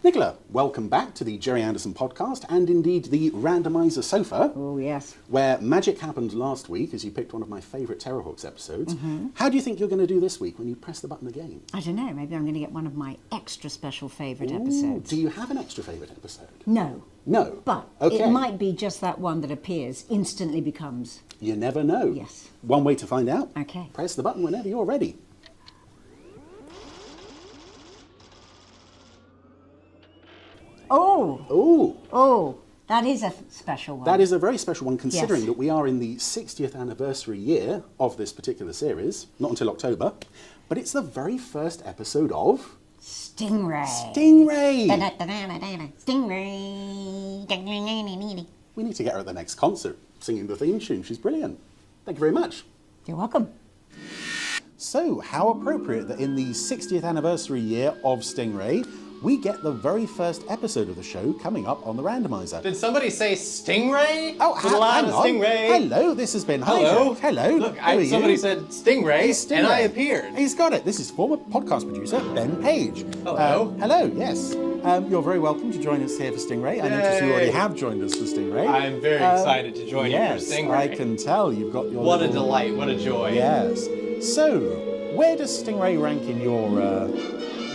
Nicola, welcome back to the Jerry Anderson podcast and indeed the Randomiser sofa. Oh, yes. Where magic happened last week as you picked one of my favourite Terrorhawks episodes. How do you think you're going to do this week when you press the button again? I don't know. Maybe I'm going to get one of my extra special favourite episodes. Do you have an extra favourite episode? No. No? But Okay. it might be just that one that appears, instantly becomes. You never know. Yes. One way to find out. Okay. Press the button whenever you're ready. Oh! Ooh. Oh! That is a special one. That is a very special one, considering Yes. that we are in the 60th anniversary year of this particular series, not until October, but it's the very first episode of Stingray. Stingray! Stingray. We need to get her at the next concert singing the theme tune. She's brilliant. Thank you very much. You're welcome. So, how appropriate that in the 60th anniversary year of Stingray, we get the very first episode of the show coming up on the Randomiser. Did somebody say Stingray? Oh, There's a lot hang of on. Stingray. Hello, this has been Hello. hijacked. Hello. Look, Who are you? somebody said Stingray, Hey, Stingray. and I appeared. He's got it. This is former podcast producer Ben Page. Hello. Hello, yes. You're very welcome to join us here for Stingray. I notice you already Yay. have joined us for Stingray. I'm very excited to join yes, you for Stingray. I can tell you've got your What a little- delight, what a joy. Yes. So, where does Stingray rank in your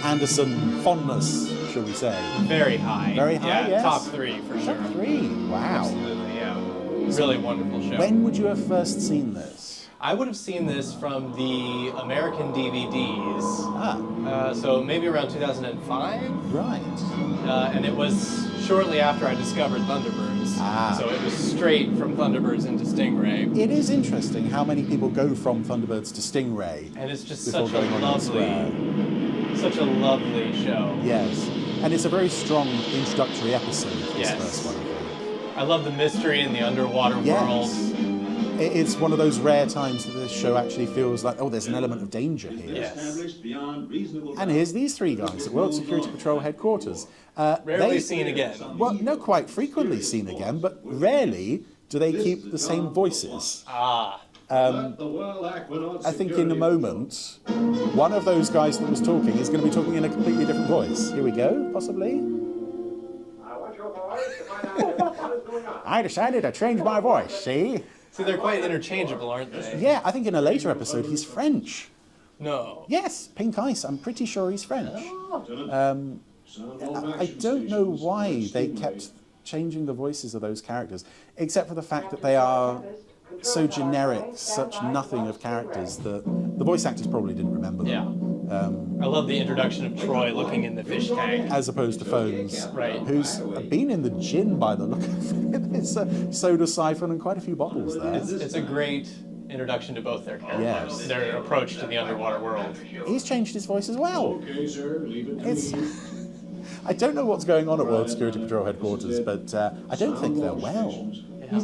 Anderson fondness, shall we say? Very high. Very high, yeah, yes. Top 3 for sure. Top 3. Wow. Absolutely, yeah. Really wonderful show. When would you have first seen this? I would have seen this from the American DVDs, Ah, so maybe around 2005, right. and it was shortly after I discovered Thunderbirds. Ah. So it was straight from Thunderbirds into Stingray. It is interesting how many people go from Thunderbirds to Stingray. And it's just Before such a going on elsewhere. lovely show. Yes. And it's a very strong introductory episode, this Yes. first one, I think. I love the mystery in the underwater world. Yes. It's one of those rare times that this show actually feels like, oh, there's an element of danger here. Yes. And here's these three guys at World Security Patrol headquarters. Rarely seen again. Well, no, quite frequently seen again, but rarely do they keep the same voices. Ah. I think in a moment, one of those guys that was talking is going to be talking in a completely different voice. Here we go, possibly. I decided to change my voice, see? See, they're quite interchangeable, aren't they? Yeah, I think in a later episode he's French. No. Yes, Pink Ice, I'm pretty sure he's French. I don't know why they kept changing the voices of those characters, except for the fact that they are so generic, such nothing of characters that the voice actors probably didn't remember them. Yeah. I love the introduction of Troy looking in the fish tank. As opposed to Phones, Right. who's been in the gin by the look of it. It's a soda siphon and quite a few bottles there. It's a great introduction to both their characters, Yes. their approach to the underwater world. He's changed his voice as well. Okay, sir, leave it to It's, me. I don't know what's going on at World Security Patrol headquarters, but I don't think they're well. Yeah.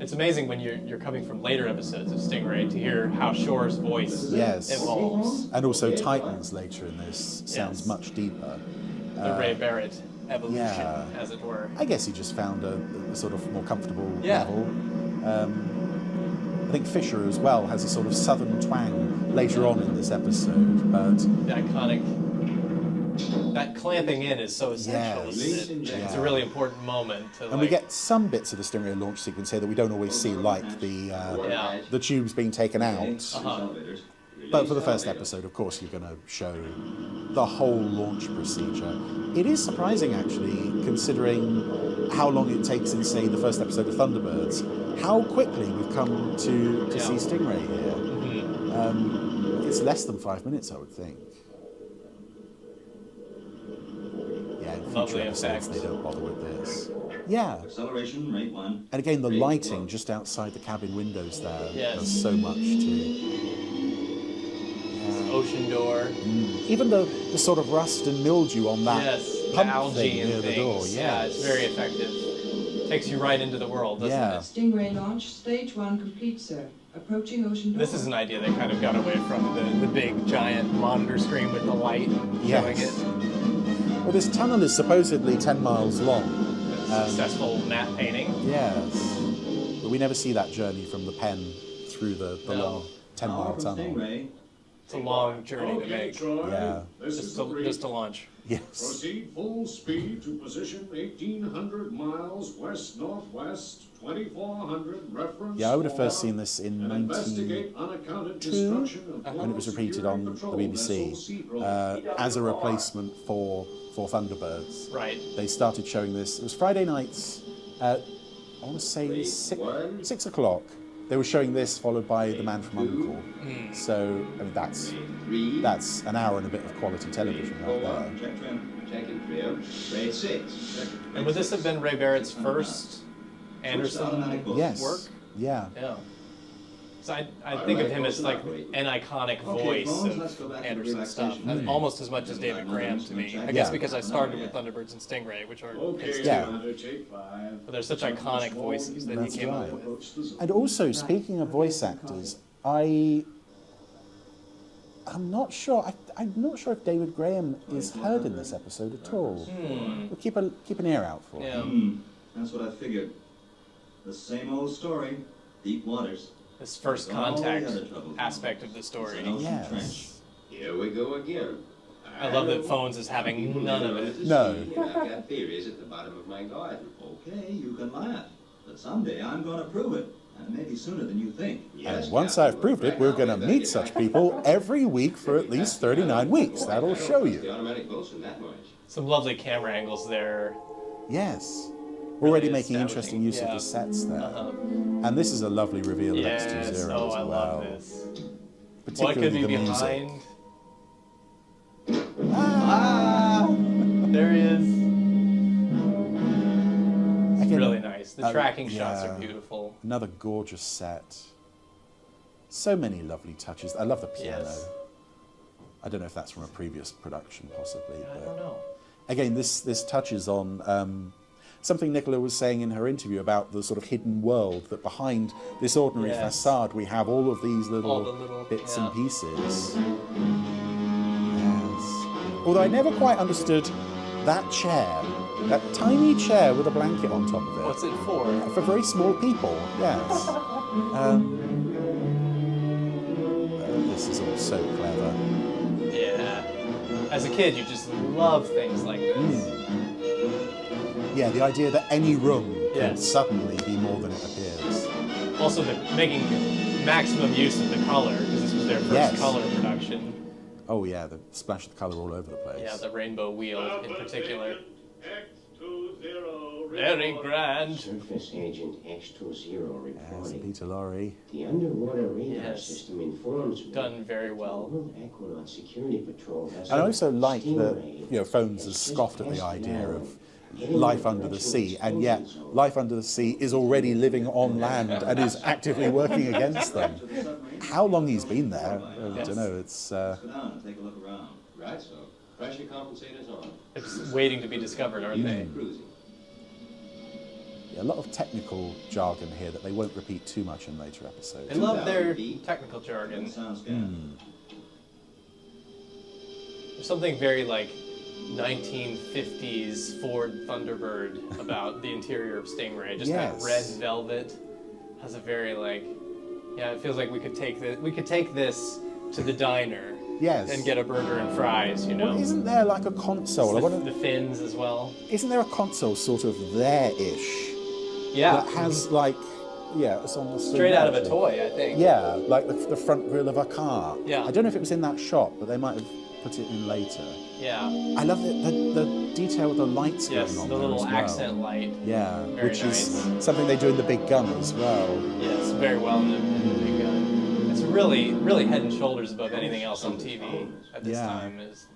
It's amazing when you're coming from later episodes of Stingray to hear how Shore's voice Yes. evolves. And also Titans later in this sounds Yes. much deeper. The Ray Barrett evolution, yeah. as it were. I guess he just found a sort of more comfortable Yeah. level. I think Fisher as well has a sort of southern twang later on in this episode, but The iconic, that clamping in is so essential. Yes. Isn't it? It's a really important moment. To, and we get some bits of the Stingray launch sequence here that we don't always see, like Yeah. the tubes being taken out. Uh-huh. But for the first episode, of course, you're going to show the whole launch procedure. It is surprising, actually, considering how long it takes in, say, the first episode of Thunderbirds, how quickly we've come to see Stingray here. Mm-hmm. It's less than 5 minutes, I would think. Yeah, in future Lovely episodes, effects. they don't bother with this. Yeah. Acceleration rate 1. And again, the lighting just outside the cabin windows there Yes. does so much to... Ocean door. Even the sort of rust and mildew on that Yes, the pump algae thing and near the door. things. Yeah, Yeah, it's very effective. Takes you right into the world, doesn't Yeah. it? Stingray launch, stage 1 complete, sir. Approaching ocean door. This is an idea they kind of got away from, the big giant monitor screen with the light showing Yes. it. Well, this tunnel is supposedly 10 miles long. Successful matte painting. Yes. But we never see that journey from the pen through the No. long 10-mile From tunnel. Stingray. It's a long journey to make. Yeah. Just to launch. Yes. Proceed full speed to position 1,800 miles west-northwest, 2,400 reference. Yeah, I would have first score, seen this in and investigate 92 unaccounted destruction of when it was repeated on the patrol BBC vessel as a replacement for Thunderbirds. Right. They started showing this. It was Friday nights at, I want to say 6 o'clock. They were showing this followed by The Man from U.N.C.L.E. So, I mean, that's an hour and a bit of quality television right there. Check trim. Check and trim. Grade 6. And would this have been Ray Barrett's first Anderson Yes. work? Yeah. Yeah. So I think of him as like an iconic voice let's go of back to Anderson stuff, relaxation. and almost as much as David Graham to me. I guess Yeah. because I started with Thunderbirds and Stingray, which are his two. Yeah. Commander, take 5. But they're such iconic voices that That's he came right. up with. And also, speaking of voice actors, I'm not sure. I'm not sure if David Graham is heard in this episode at all. We'll keep an ear out for Yeah. him. That's what I figured. The same old story. Deep waters. This first contact aspect of the story. Yes. Here we go again. I love that Phones is having none of it. No. I've got theories at the bottom of my garden. Okay, you can laugh. But someday I'm going to prove it. And maybe sooner than you think. Yes, And once Captain. I've proved it, we're going to meet such people every week for at least 39 weeks. That'll show The you. automatic Wilson that much. Some lovely camera angles there. Yes. Already Really making interesting use of yeah. the sets there. Uh-huh. And this is a lovely reveal of Yes. X20 Oh, as I well. love this. What Particularly could be the music. behind? Ah! There he is. It's Again, really nice. The tracking shots yeah. are beautiful. Another gorgeous set. So many lovely touches. I love the piano. Yes. I don't know if that's from a previous production, possibly. I But don't know. again, this touches on something Nicola was saying in her interview about the sort of hidden world, that behind this ordinary Yes. facade we have all of these All the little little- bits yeah. and pieces. Yes. Although I never quite understood that chair, that tiny chair with a blanket on top of it. What's it for? For very small people, yes. This is all so clever. Yeah. As a kid, you just love things like this. Yeah, the idea that any room can Yes. suddenly be more than it appears. Also, making maximum use of the color, because this was their first Yes. color production. Oh yeah, the splash of the colour all over the place. Yeah, the rainbow wheel in particular. X20 Very grand. Surface Agent X20 Yes, reporting. Peter Lorre. The underwater radar Yes. system informs me. Done very well. World Aquanaut Security Patrol has And I also like that, Stingray. Phones has scoffed at the idea of life under the sea, and yet life under the sea is already living on land and is actively working against them. How long he's been there, I don't know. It's Let's go down and take a look around. Right, so pressure compensators on. It's waiting to be discovered, aren't they? Cruising. a lot of technical jargon here that they won't repeat too much in later episodes. I love their 2,000 feet. technical jargon. Sounds good. There's something very like 1950s Ford Thunderbird about the interior of Stingray. Just that Yes. red velvet has a very like, yeah, it feels like we could take this to the diner Yes. and get a burger and fries, you know. Well, isn't there like a console? I the, wonder, the fins as well. isn't there a console sort of there-ish Yeah, that has like, yeah, it's on the screen straight out of a actually. toy, I think. Yeah, like the front grille of a car. Yeah. I don't know if it was in that shot, but they might have put it in later. Yeah. I love the detail with the lights Yes, going on the there little as well. accent light. Yeah, Very which nice. is something they do in the Big Gun as well. Yes, very well in the Big Gun. It's really, really head and shoulders above anything else on TV at this Yeah. time. Is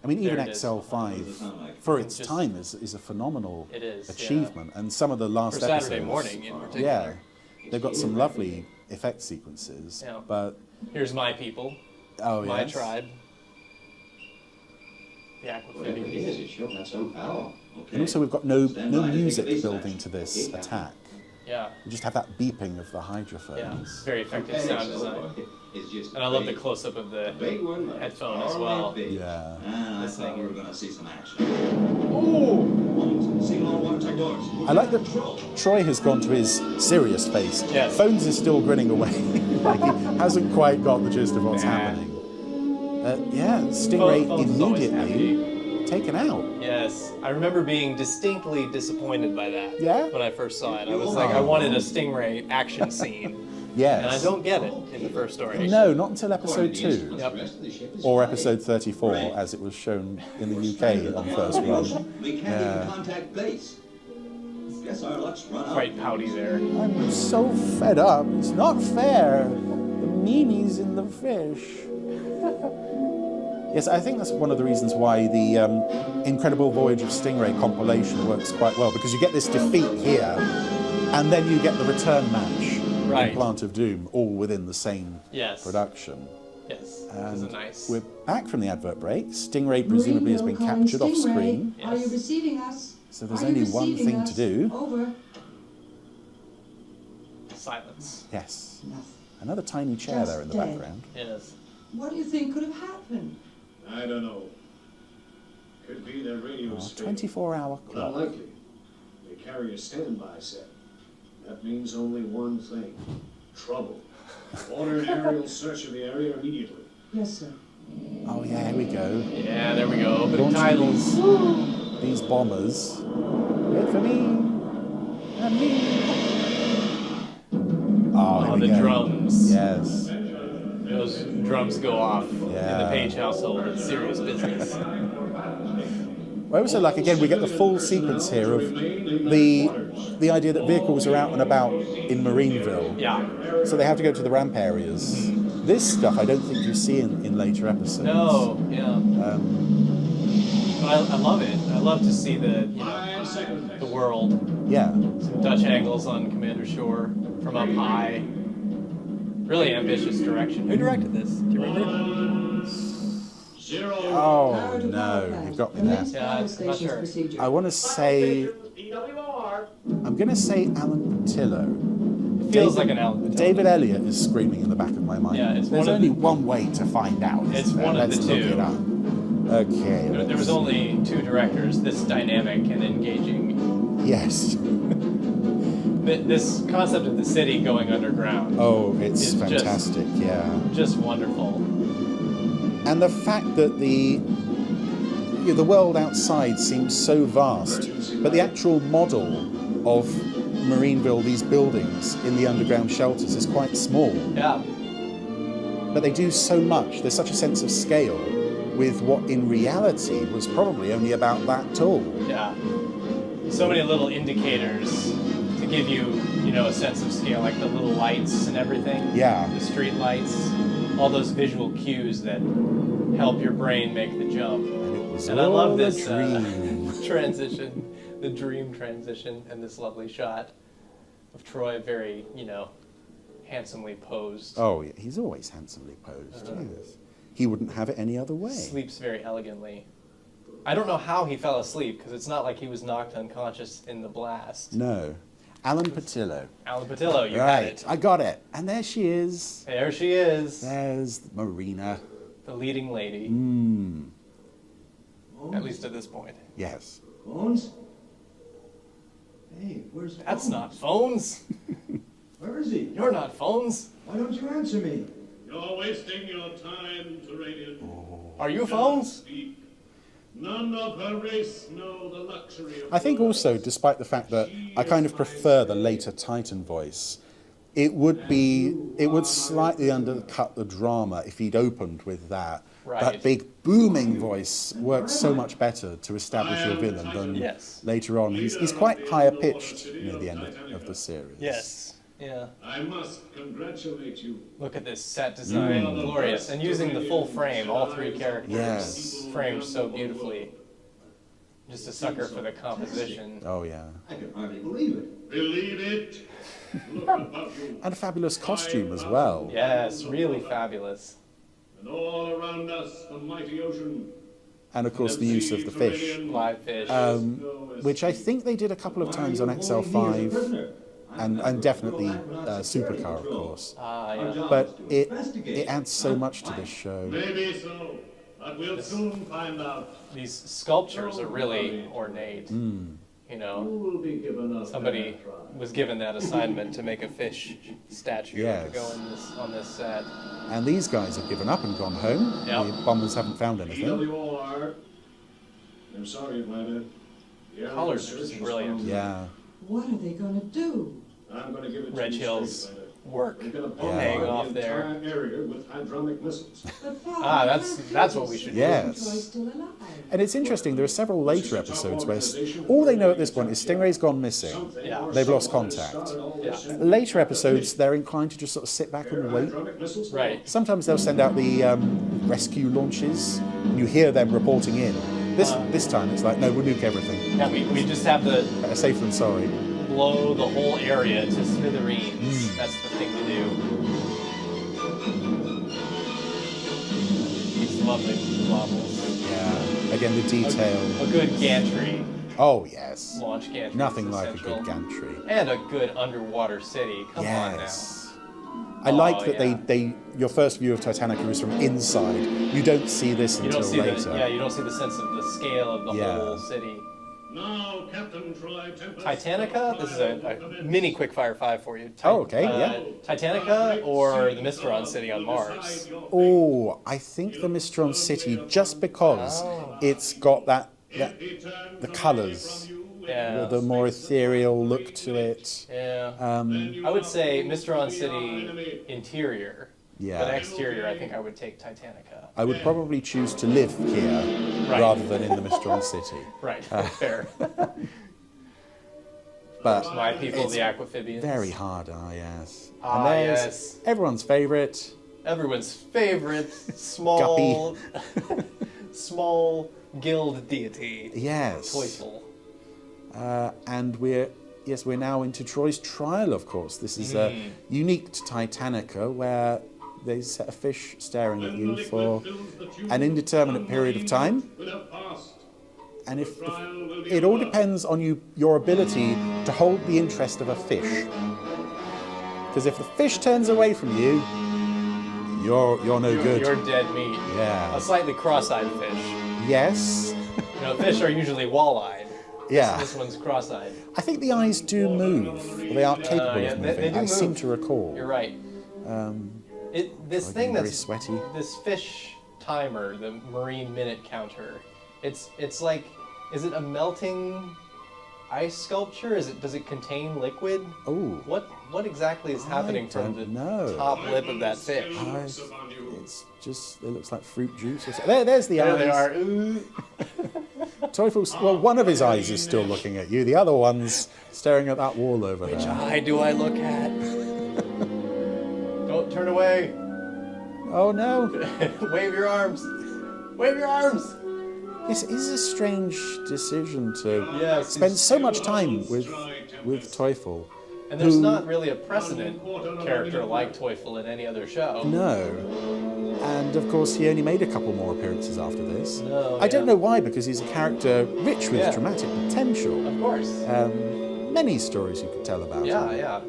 I mean, even There it is. XL5, for its Just- time, is a phenomenal It is, yeah. achievement. And some of the last for episodes... Saturday morning in Yeah, particular. they've got some lovely effect sequences. Yeah. But, Here's my people, oh my yes. tribe, the Whatever it Aquaphibians. is, it sure got some power. Okay. And also we've got no Stand by to take music a base built action. into this attack. Yeah, We just have that beeping of the yeah, hydrophones. very effective Okay, sound so design. it's just And I love the big- close-up of the big one, but headphone as only well. big. Yeah. And I Listening. thought we were going to see some action. Ooh! Signal on water tech doors. I like that Troy has gone to his serious face. Yes. Phones is still grinning away, like he hasn't quite got the gist of what's Nah. happening. Stingray Phone's always immediately taken out. Yes, I remember being distinctly disappointed by that. Yeah? When I first saw it, I was like, I wanted a Stingray action scene, Yes. and I don't get it in the first story. No, not until episode 2. Yep. Or episode 34, as it was shown in the UK on first run. We can't even contact base. Guess our luck's run out. Quite pouty there. I'm so fed up. It's not fair. The meanies in the fish. Yes, I think that's one of the reasons why the Incredible Voyage of Stingray compilation works quite well, because you get this defeat here, and then you get the return match in Plant of Doom, all within the same production. Yes, and this is nice. We're back from the advert break. Stingray presumably has been captured off screen. Are you receiving us? So there's only one thing to do. Over. Silence. Yes. Nothing. Another tiny chair Just there in the dead. background. Yes. What do you think could have happened? I don't know. Could be their radio spin. 24-hour But clock. unlikely. They carry a standby set. That means only one thing. Trouble. Order an aerial search of the area immediately. Yes, sir. Oh yeah, here we go. Yeah, there we go. But Launching titles. These bombers. Wait for me. And me. Oh, here we the go. drums. Yes. Those drums go off in the Page household. It's serious business. Well, also, like, again, we get the full sequence here of the idea that vehicles are out and about in Marineville. Yeah. So they have to go to the ramp areas. This stuff I don't think you see in later episodes. No, yeah. But I love it. I love to see the world. Yeah. Some Dutch angles on Commander Shore from up high. Really ambitious direction. Who directed this? Do you remember? Oh no, you've got me there. Yeah, I'm not sure. I want to say, I'm going to say Alan Patillo. It feels like an Alan Patillo. David Elliott is screaming in the back of my mind. Yeah, it's There's one of only the- one way to find out. It's isn't there? one of Let's the look two. it up. Okay. There was only 2 directors this dynamic and engaging. Yes. This concept of the city going underground. Oh, it's is fantastic. Yeah. Just wonderful. And the fact that the world outside seems so vast, but the actual model of Marineville, these buildings in the underground shelters, is quite small. Yeah. But they do so much. There's such a sense of scale with what in reality was probably only about that tall. Yeah. So many little indicators to give you, a sense of scale, like the little lights and everything. Yeah. The street lights, all those visual cues that help your brain make the jump. And it was And I all love a this dream. transition, the dream transition, and this lovely shot of Troy very, handsomely posed. Oh, yeah, he's always handsomely posed. Yes. He wouldn't have it any other way. Sleeps very elegantly. I don't know how he fell asleep, because it's not like he was knocked unconscious in the blast. No. Alan Patillo. Alan Patillo, you Right, got it. I got it. And there she is. There she is, There's Marina. the leading lady, at least at this point. Yes. Phones? Hey, where's That's Phones? not phones. Where is he? You're not phones. Why don't you answer me? You're wasting your time, Turanian. Are you phones? Speak. None of her race know the luxury of I think also, despite the fact that I kind of prefer the later Titan voice, it would slightly undercut the drama if he'd opened with that. Right. That big booming voice works so much better to establish your villain than Yes. later on. He's quite higher pitched near the end of the series. Yes. Yeah. I must congratulate you. Look at this set design, glorious, and using the full frame, all 3 characters Yes. framed so beautifully. Just a sucker for the composition. Oh yeah. I can hardly believe it. Believe it. Look above you. And a fabulous costume as well. Yes, really fabulous. And all around us, the mighty ocean. And of course the use of the fish, Live fish. which I think they did a couple of times on XL5 and definitely Supercar, of course. Yeah. But it adds so much to this show. Maybe so, but we'll soon find out. These sculptures are really ornate. You know, You will be given a somebody fair trial. was given that assignment to make a fish statue Yes. to go on this set. And these guys have given up and gone home. Yep. The bombers haven't found anything. EWR. I'm sorry, Atlanta. The area Colors are search just is brilliant. found. Yeah. What are they going to do? I'm going to give it Red to you Hills straight, Atlanta. work We're going to paying bombard off the there. entire area with hydromic missiles. But Father, Ah, how that's could what we you should say do. Yes. Troy's still alive? And it's interesting, there are several later episodes where all they know at this point is Stingray's gone missing. Something Yeah. or They've lost someone has contact. started all Yeah. this Later episodes, they're inclined to just sort of sit back and wait. Hydromic missiles? Right. Sometimes they'll send out the rescue launches, and you hear them reporting in. This time it's like, no, we'll nuke everything. Yeah, we just have to Better safe than sorry. blow the whole area to smithereens. That's the thing to do. These lovely levels. Yeah. Again, the detail. A good gantry, Oh, yes. launch gantry. Nothing is like a essential. good gantry. And a good underwater city. Come on now. Yes. I like Oh, that yeah. your first view of Titanica is from inside. You don't see this You until don't see later. you don't see the sense of the scale of the Yeah. whole city. Now, Captain Troy Tempest. Titanica, this is a mini quickfire 5 for you. Oh, okay, yeah. Titanica or the Mystron city on Mars? Oh, I think the Mystron City, just because it's got the colours, Yeah. the more ethereal look to it. Yeah. I would say Mystron City interior. Yeah. But exterior, I think I would take Titanica. I would probably choose to live here Right. rather than in the Mystron City. Right, fair. But My people, it's the Aquaphibians. very hard, yes. Ah, And there's yes. everyone's favourite. Everyone's favorite small, small guild deity. Yes. Joyful. And we're now into Troy's trial, of course. This is unique to Titanica, where they set a fish staring at you for an indeterminate period of time. And if it all depends on your ability to hold the interest of a fish. Because if the fish turns away from you, you're no good. You're dead meat. Yeah. A slightly cross-eyed fish. Yes. You know, fish are usually wall-eyed. Yeah. This one's cross-eyed. I think the eyes do move. Or they are capable yeah, of they moving. do I seem move. to recall. You're right. This Like thing very that's sweaty. This fish timer, the marine minute counter. It's like, is it a melting ice sculpture? Does it contain liquid? Oh. What exactly is happening from the don't know. top lip of that fish? It's just, it looks like fruit juice or something. There's the There eyes. they are. Ooh. Teufels, well, one of his eyes is still looking at you. The other one's staring at that wall over Which there. eye do I look at? Don't turn away. Oh no. Wave your arms. Wave your arms. Yes, it is a strange decision to Yeah, spend so much time with Teufel. And there's who- not really a precedent character like Teufel in any other show. No. And of course, he only made a couple more appearances after this. No, I don't yeah. know why, because he's a character rich with Yeah. dramatic potential. Of course. Many stories you could tell about Yeah, him. yeah.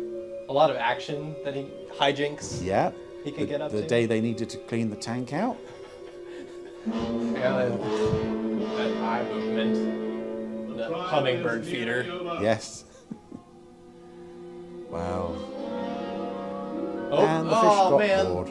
A lot of action that hijinks. Yeah. He could get up the to. day they needed to clean the tank out. Yeah, that eye movement. The hummingbird feeder. Yes. Wow. Oh, And the fish got man. bored.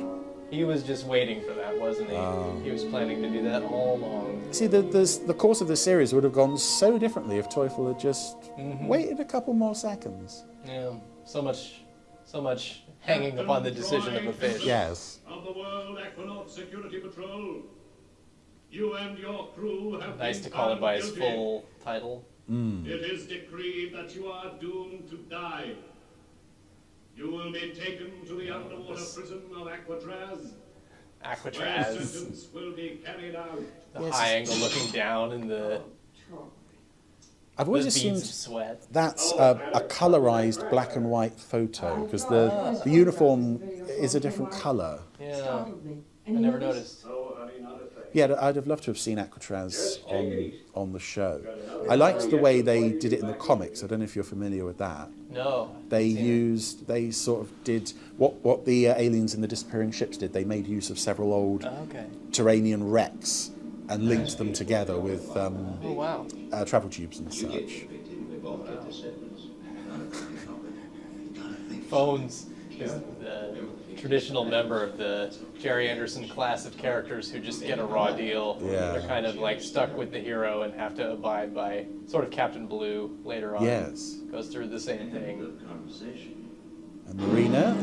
He was just waiting for that, wasn't he? He was planning to do that all along. See, the course of the series would have gone so differently if Teufel had just waited a couple more seconds. Yeah, so much hanging upon the decision of a fish. Yes. Of the World Aquanaut Security Patrol. You and your crew have Nice been to call it by his found guilty. full title. It is decreed that you are doomed to die. You will be taken to the underwater prison of Alcatraz. Where Aquatraz. sentence will be carried out. The Yes. high angle looking down in the I've always those assumed beads of sweat. that's a colorized black and white photo because the uniform is a different color. Yeah, Startled me. I And you never noticed? noticed. Oh, honey, not a thing. Yeah, I'd have loved to have seen Aquatraz on the show. I liked the way they did it in the comics. I don't know if you're familiar with that. No. They sort of did what the aliens in the disappearing ships did. They made use of several old Okay. Turanian wrecks and linked them together with Oh wow. travel tubes and such. both get the sentence. Phones is the traditional member of the Jerry Anderson class of characters who just get a raw deal. Yeah. They're kind of like stuck with the hero and have to abide by sort of Captain Blue later on. Yes. Goes through the same thing. Good conversation. And Marina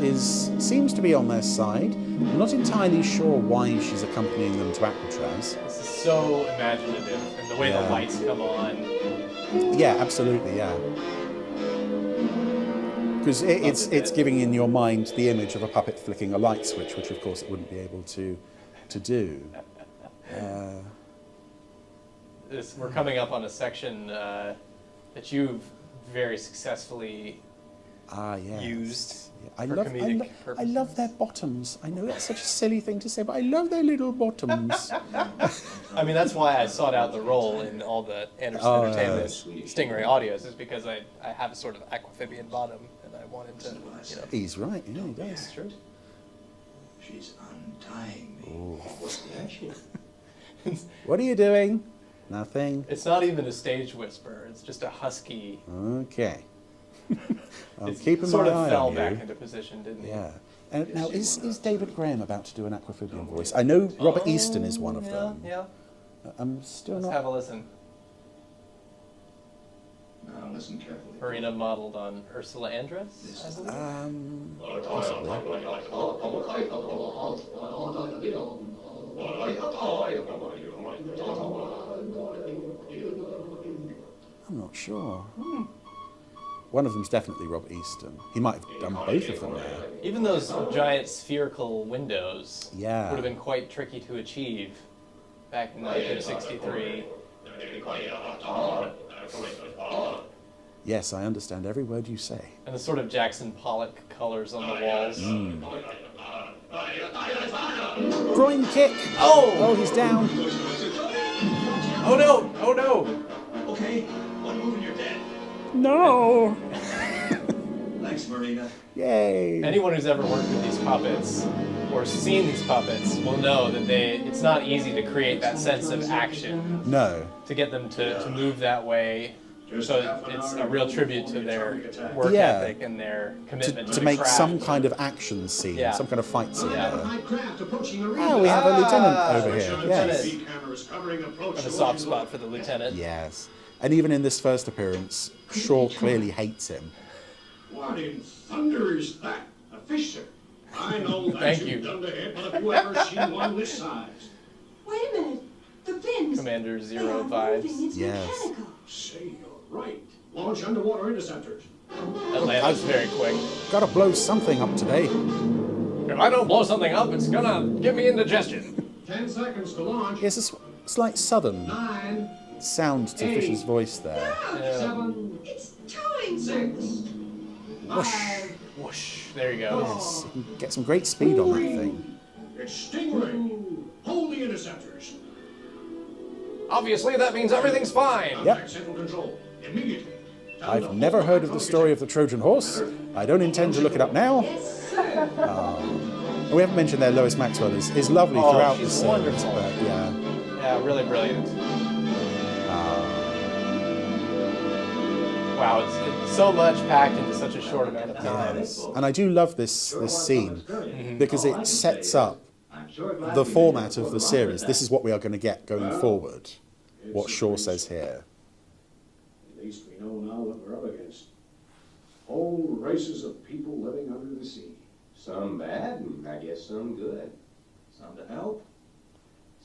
seems to be on their side. I'm not entirely sure why she's accompanying them to Alcatraz. This is so imaginative, and the way the lights come on. Yeah, absolutely, yeah. Because it's giving in your mind the image of a puppet flicking a light switch, which of course it wouldn't be able to do. We're coming up on a section that you've very successfully Yes. used I for love, comedic I purposes. love their bottoms. I know that's such a silly thing to say, but I love their little bottoms. I mean, that's why I sought out the role in all the Anderson Entertainment Stingray audios, is because I have a sort of Aquaphibian bottom, and I wanted to, He's right, yeah, he does. It's true. She's untying me. What's the action? What are you doing? Nothing. It's not even a stage whisper, it's just a husky. Okay. I'm It keeping sort my of eye fell on back you. into position, didn't he? Yeah. And now, is David Graham about to do an Aquaphibian voice? I know Robert Easton is one of them. Yeah. I'm still Let's not... have a listen. Now listen carefully. Marina modeled on Ursula Andress, I believe. Possibly. I'm not sure. One of them's definitely Robert Easton. He might have done both of them there. Even those giant spherical windows Yeah. would have been quite tricky to achieve back in 1963. Yes, I understand every word you say. And the sort of Jackson Pollock colors on the walls. Groin kick! Oh, he's down. Oh no! Oh no! Okay, one move and you're dead. No! Thanks, Marina. Yay! Anyone who's ever worked with these puppets or seen these puppets will know that it's not easy to create that sense of action, No. to get them to move that way. So it's a real tribute to their work Yeah. ethic and their commitment to To the make craft. some kind of action scene, Yeah. some kind of fight scene Yeah. there. Craft approaching the Oh, we have a lieutenant over here. Lieutenant. Yes. Speed cameras covering approach. I have a soft spot for the lieutenant. Yes. And even in this first appearance, Shaw clearly hates him. What in thunder is that? A fish, sir? I know that Thank you've you. done to him, but have you ever seen one this size? Wait a minute. The fins. Commander They Zero are vibes. moving. It's Yes. mechanical. Say you're right. Launch underwater interceptors. Atlanta's very quick. Gotta blow something up today. If I don't blow something up, it's gonna give me indigestion. 10 seconds to launch. There's a slight southern 9, sound to Fisher's voice there. 7, It's towing. 6, 5. Whoosh. There you go. Yes, you can get some great speed on that thing. It's Stingray. Hold the interceptors. Obviously, that means everything's fine. Yep. Contact Central Control. Immediately. Tell I've them never all heard of the target story of the Trojan horse. I don't intend to look it up now. And we haven't mentioned there Lois Maxwell is lovely Oh, throughout the she's series, wonderful. but yeah. Yeah, really brilliant. Wow, it's so much packed into such a short amount of time. Yes. And I do love this scene because it sets up I'm sure glad the we format of the series. This is what we are going to get going forward. What Shaw says here. At least we know now what we're up against. Whole races of people living under the sea. Some bad, and I guess some good. Some to help,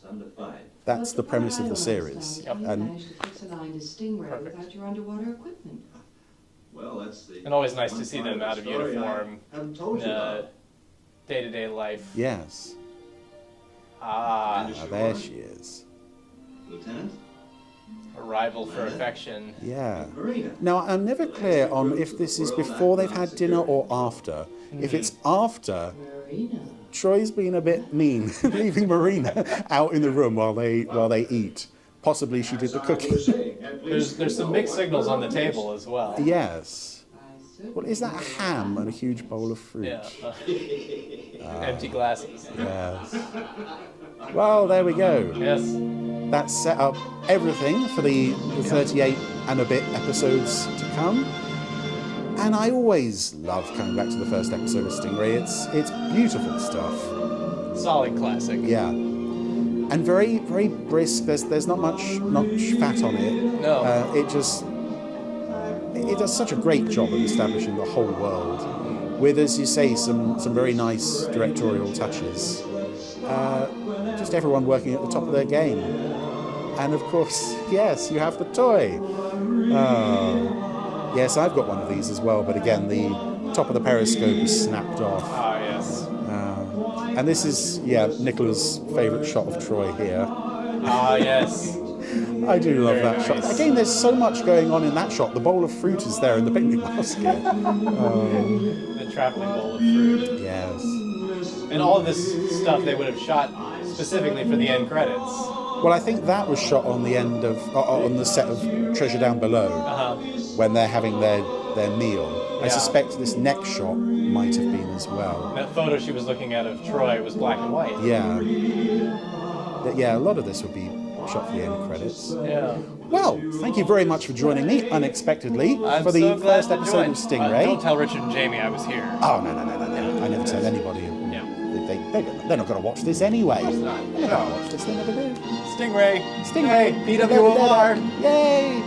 some to fight. That's the premise of the series. How you And managed to fix a line to Stingray Perfect. without your underwater equipment. Well, that's the. And always nice to one see part them the out of story uniform I haven't told you about. day-to-day life. yes. Ah, There she is. Lieutenant? a rival for affection. Yeah. Marina. Now, I'm never clear on if this is before they've had dinner or after. If it's after, Marina. Troy's been a bit mean, leaving Marina out in the room while they eat. Possibly she did the cooking. There's some mixed signals on the table as well. Yes. I Well, is that a ham and a huge bowl of fruit? Yeah. Empty glasses. Yes. Well, there we go. Yes. That set up everything for the 38 and a bit episodes to come. And I always love coming back to the first episode of Stingray. It's beautiful stuff. Solid classic. Yeah. And very, very brisk. There's not much fat on it. No. It does such a great job of establishing the whole world, with, as you say, some very nice directorial touches. Just everyone working at the top of their game. And of course, yes, you have the toy. Yes, I've got one of these as well, but again, the top of the periscope is snapped off. Ah, yes. And this is, Nicola's favourite shot of Troy here. Ah, yes. I do love Very that shot. nice. Again, there's so much going on in that shot. The bowl of fruit is there in the picnic basket. The traveling bowl of fruit. Yes. And all of this stuff they would have shot specifically for the end credits. Well, I think that was shot on the end of, on the set of Treasure Down Below, when they're having their meal. I Yeah. suspect this next shot might have been as well. That photo she was looking at of Troy was black and white. Yeah. But yeah, a lot of this would be shot for the end credits. Yeah. Well, thank you very much for joining me unexpectedly I'm for the so glad first to episode join. of Stingray. Don't tell Richard and Jamie I was here. Oh, no. I never tell anybody. Yeah. They're not going to watch this anyway. Of course not. They're not going to watch this. They never do. Stingray. Stingray. PWOR. Yay!